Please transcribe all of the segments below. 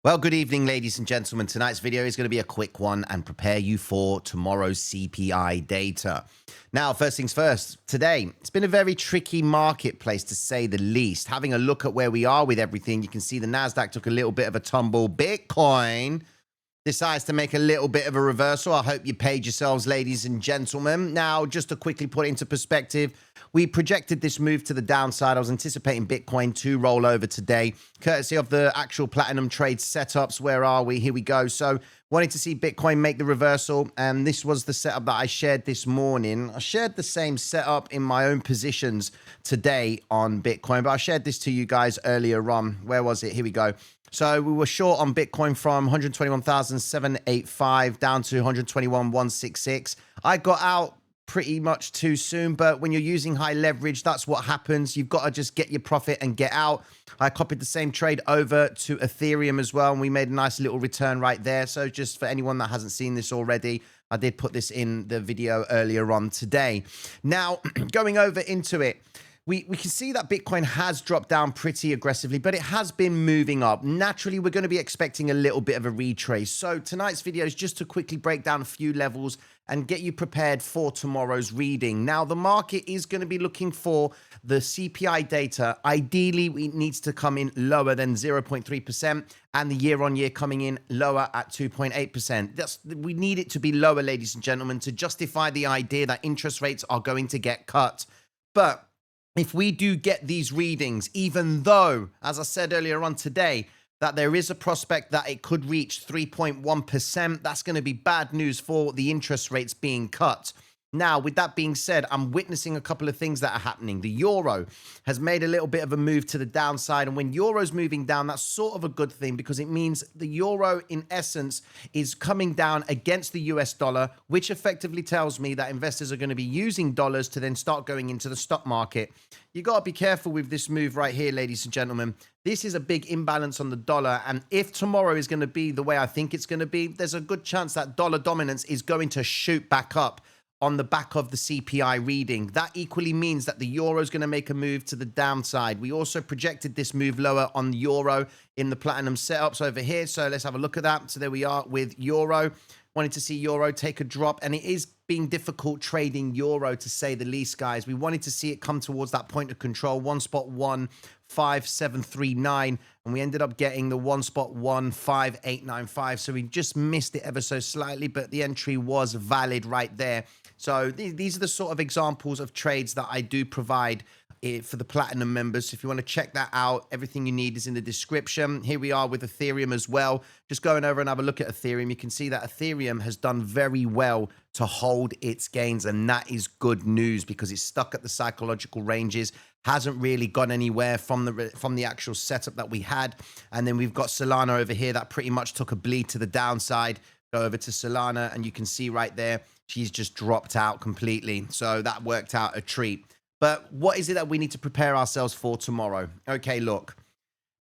Well, good evening, ladies and gentlemen. Tonight's video is going to be a quick one and prepare you for tomorrow's CPI data. Now, first things first, today, it's been a very tricky marketplace to say the least. Having a look at where we are with everything, you can see the NASDAQ took a little bit of a tumble. Bitcoin decides to make a little bit of a reversal. I hope you paid yourselves, ladies and gentlemen. Now, just to quickly put it into perspective, we projected this move to the downside. I was anticipating Bitcoin to roll over today, courtesy of the actual platinum trade setups. Where are we? Here we go. So, wanted to see Bitcoin make the reversal, and this was the setup that I shared this morning. I shared the same setup in my own positions today on Bitcoin, but I shared this to you guys earlier on. Where was it? Here we go. So we were short on Bitcoin from 121,785 down to 121,166. I got out pretty much too soon, but when you're using high leverage, that's what happens. You've got to just get your profit and get out. I copied the same trade over to Ethereum as well, and we made a nice little return right there. So just for anyone that hasn't seen this already, I did put this in the video earlier on today. Now, going over into it, we can see that Bitcoin has dropped down pretty aggressively, but it has been moving up. Naturally, we're going to be expecting a little bit of a retrace. So tonight's video is just to quickly break down a few levels and get you prepared for tomorrow's reading. Now, the market is going to be looking for the CPI data. Ideally, it needs to come in lower than 0.3%, and the year-on-year coming in lower at 2.8%. We need it to be lower, ladies and gentlemen, to justify the idea that interest rates are going to get cut. But if we do get these readings, even though, as I said earlier on today, that there is a prospect that it could reach 3.1%, that's going to be bad news for the interest rates being cut. Now, with that being said, I'm witnessing a couple of things that are happening. The euro has made a little bit of a move to the downside. And when euro's moving down, that's sort of a good thing because it means the euro, in essence, is coming down against the US dollar, which effectively tells me that investors are going to be using dollars to then start going into the stock market. You got to be careful with this move right here, ladies and gentlemen. This is a big imbalance on the dollar. And if tomorrow is going to be the way I think it's going to be, there's a good chance that dollar dominance is going to shoot back up on the back of the CPI reading. That equally means that the euro is going to make a move to the downside. We also projected this move lower on the euro in the platinum setups over here. So let's have a look at that. So there we are with euro. Wanted to see euro take a drop, and it is being difficult trading euro to say the least, guys. We wanted to see it come towards that point of control, 1.15739, and we ended up getting the 1.15895. So we just missed it ever so slightly, but the entry was valid right there. So these are the sort of examples of trades that I do provide for the platinum members. So if you want to check that out, everything you need is in the description. Here we are with Ethereum as well. Just going over and have a look at Ethereum. You can see that Ethereum has done very well to hold its gains, and that is good news because it's stuck at the psychological ranges, hasn't really gone anywhere from the actual setup that we had. And then we've got Solana over here that pretty much took a bleed to the downside. Go over to Solana and you can see right there, she's just dropped out completely. So that worked out a treat. But what is it that we need to prepare ourselves for tomorrow? Okay, look,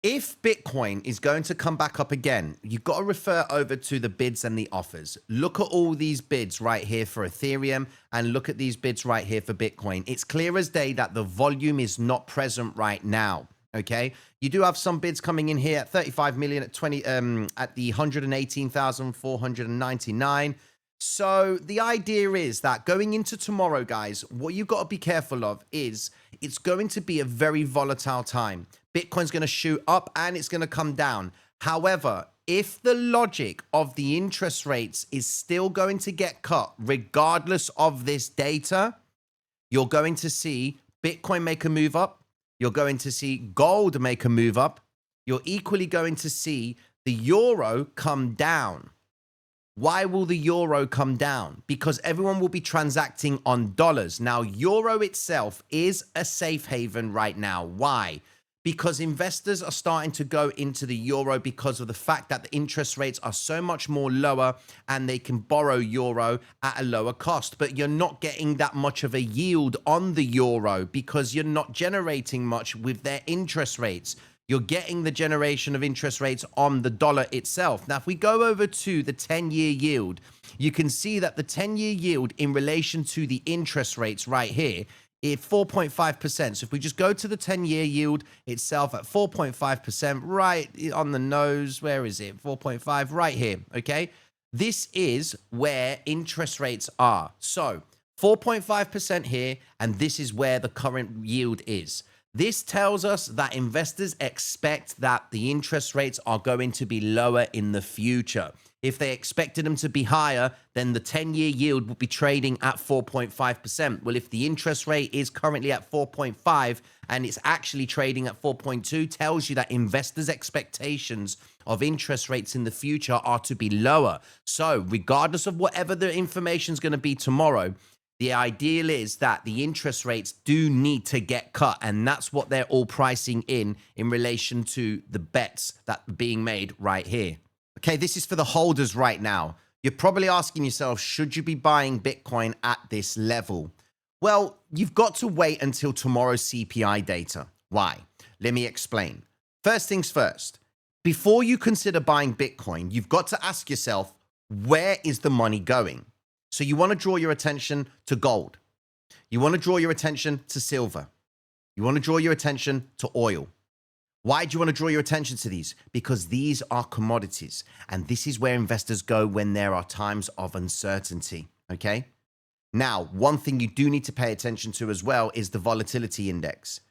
if Bitcoin is going to come back up again, you've got to refer over to the bids and the offers. Look at all these bids right here for Ethereum and look at these bids right here for Bitcoin. It's clear as day that the volume is not present right now. Okay, you do have some bids coming in here at 35 million at 20 at the 118,499. So the idea is that going into tomorrow, guys, what you've got to be careful of is it's going to be a very volatile time. Bitcoin's going to shoot up and it's going to come down. However, if the logic of the interest rates is still going to get cut, regardless of this data, you're going to see Bitcoin make a move up. You're going to see gold make a move up. You're equally going to see the euro come down. Why will the euro come down? Because everyone will be transacting on dollars. Now, euro itself is a safe haven right now. Why? Because investors are starting to go into the euro because of the fact that the interest rates are so much more lower and they can borrow euro at a lower cost. But you're not getting that much of a yield on the euro because you're not generating much with their interest rates. You're getting the generation of interest rates on the dollar itself. Now, if we go over to the 10-year yield, you can see that the 10-year yield in relation to the interest rates right here At 4.5%. So if we just go to the 10-year yield itself at 4.5%, right on the nose, where is it? 4.5, right here, okay? This is where interest rates are. So 4.5% here, and this is where the current yield is. This tells us that investors expect that the interest rates are going to be lower in the future. If they expected them to be higher, then the 10-year yield would be trading at 4.5%. Well, if the interest rate is currently at 4.5 and it's actually trading at 4.2, tells you that investors' expectations of interest rates in the future are to be lower. So regardless of whatever the information is going to be tomorrow, the ideal is that the interest rates do need to get cut, and that's what they're all pricing in relation to the bets that are being made right here. Okay, this is for the holders right now. You're probably asking yourself, should you be buying Bitcoin at this level? Well, you've got to wait until tomorrow's CPI data. Why? Let me explain. First things first, before you consider buying Bitcoin, you've got to ask yourself, where is the money going? So you want to draw your attention to gold. You want to draw your attention to silver. You want to draw your attention to oil. Why do you want to draw your attention to these? Because these are commodities, and this is where investors go when there are times of uncertainty, okay? Now, one thing you do need to pay attention to as well is the volatility index.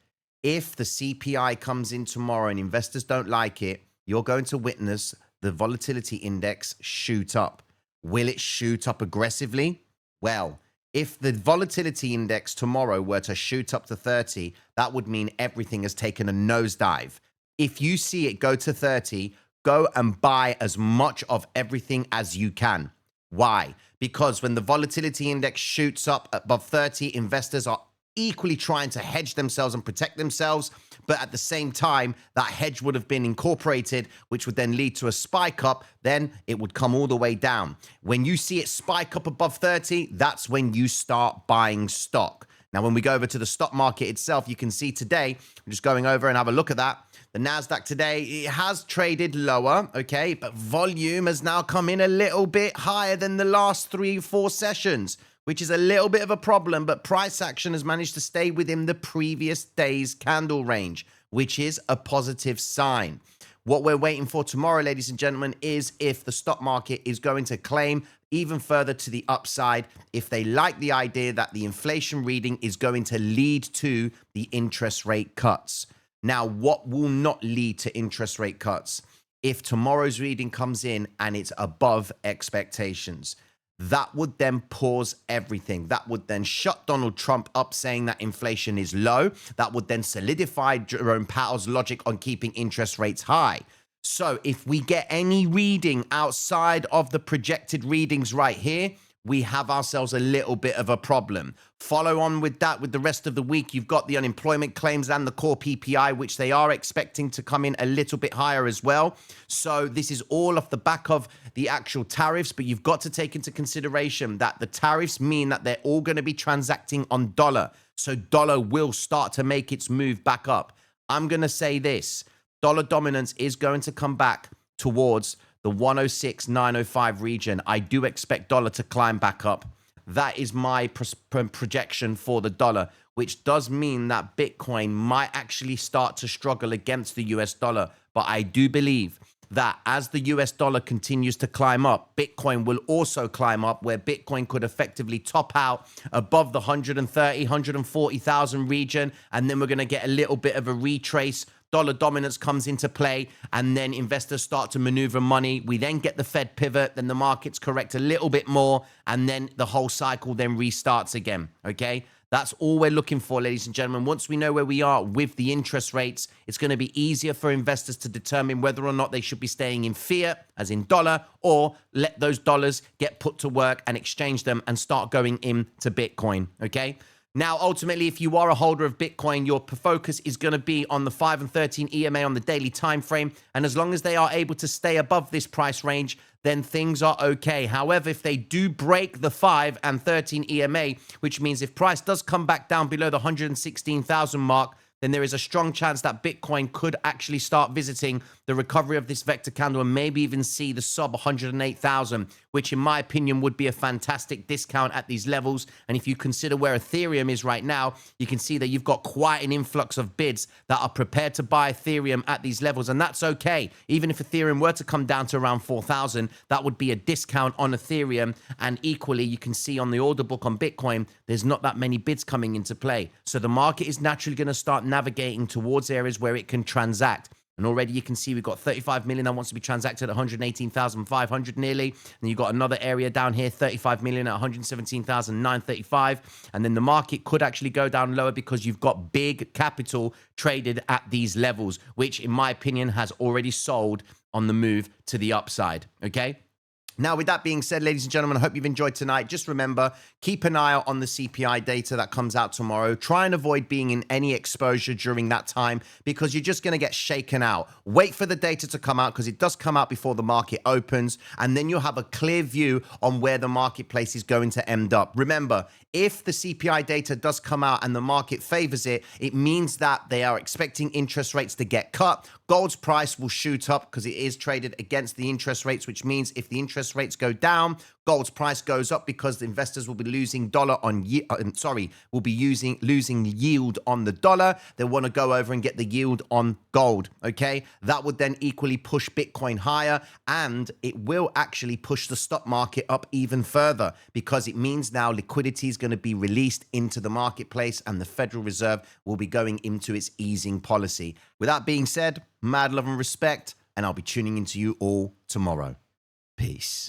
If the CPI comes in tomorrow and investors don't like it, you're going to witness the volatility index shoot up. Will it shoot up aggressively? Well, if the volatility index tomorrow were to shoot up to 30, that would mean everything has taken a nosedive. If you see it go to 30, go and buy as much of everything as you can. Why? Because when the volatility index shoots up above 30, investors are equally trying to hedge themselves and protect themselves, but at the same time, that hedge would have been incorporated, which would then lead to a spike up, then it would come all the way down. When you see it spike up above 30, that's when you start buying stock. Now, when we go over to the stock market itself, you can see today, I'm just going over and have a look at that. The NASDAQ today, it has traded lower, okay, but volume has now come in a little bit higher than the last 3-4 sessions, which is a little bit of a problem, but price action has managed to stay within the previous day's candle range, which is a positive sign. What we're waiting for tomorrow, ladies and gentlemen, is if the stock market is going to claim even further to the upside, if they like the idea that the inflation reading is going to lead to the interest rate cuts. Now, what will not lead to interest rate cuts? If tomorrow's reading comes in and it's above expectations, that would then pause everything. That would then shut Donald Trump up saying that inflation is low. That would then solidify Jerome Powell's logic on keeping interest rates high. So if we get any reading outside of the projected readings right here, we have ourselves a little bit of a problem. Follow on with that with the rest of the week. You've got the unemployment claims and the core PPI, which they are expecting to come in a little bit higher as well. So this is all off the back of the actual tariffs, but you've got to take into consideration that the tariffs mean that they're all going to be transacting on dollar. So dollar will start to make its move back up. I'm going to say this. Dollar dominance is going to come back towards the 106.905 region. I do expect dollar to climb back up. That is my projection for the dollar, which does mean that Bitcoin might actually start to struggle against the US dollar. But I do believe that as the US dollar continues to climb up, Bitcoin will also climb up, where Bitcoin could effectively top out above the 130, 140,000 region. And then we're going to get a little bit of a retrace. Dollar dominance comes into play, and then investors start to maneuver money. We then get the Fed pivot, then the markets correct a little bit more, and then the whole cycle then restarts again, okay? That's all we're looking for, ladies and gentlemen. Once we know where we are with the interest rates, it's going to be easier for investors to determine whether or not they should be staying in fiat, as in dollar, or let those dollars get put to work and exchange them and start going into Bitcoin, okay? Now, ultimately, if you are a holder of Bitcoin, your focus is going to be on the 5 and 13 EMA on the daily time frame. And as long as they are able to stay above this price range, then things are okay. However, if they do break the 5 and 13 EMA, which means if price does come back down below the 116,000 mark, then there is a strong chance that Bitcoin could actually start visiting the recovery of this vector candle and maybe even see the sub 108,000, which in my opinion would be a fantastic discount at these levels. And if you consider where Ethereum is right now, you can see that you've got quite an influx of bids that are prepared to buy Ethereum at these levels. And that's okay. Even if Ethereum were to come down to around 4,000, that would be a discount on Ethereum. And equally, you can see on the order book on Bitcoin, there's not that many bids coming into play. So the market is naturally going to start navigating towards areas where it can transact. And already you can see we've got 35 million that wants to be transacted at 118,500 nearly. And you've got another area down here, 35 million at 117,935. And then the market could actually go down lower because you've got big capital traded at these levels, which in my opinion has already sold on the move to the upside. Okay. Now, with that being said, ladies and gentlemen, I hope you've enjoyed tonight. Just remember, keep an eye out on the CPI data that comes out tomorrow. Try and avoid being in any exposure during that time because you're just going to get shaken out. Wait for the data to come out because it does come out before the market opens, and then you'll have a clear view on where the marketplace is going to end up. Remember, if the CPI data does come out and the market favors it, it means that they are expecting interest rates to get cut. Gold's price will shoot up because it is traded against the interest rates, which means if the interest rates go down, gold's price goes up because the investors will be losing losing yield on the dollar. They want to go over and get the yield on gold. Okay, that would then equally push Bitcoin higher, and it will actually push the stock market up even further because it means now liquidity is going to be released into the marketplace and the Federal Reserve will be going into its easing policy. With that being said, mad love and respect, and I'll be tuning into you all tomorrow. Peace.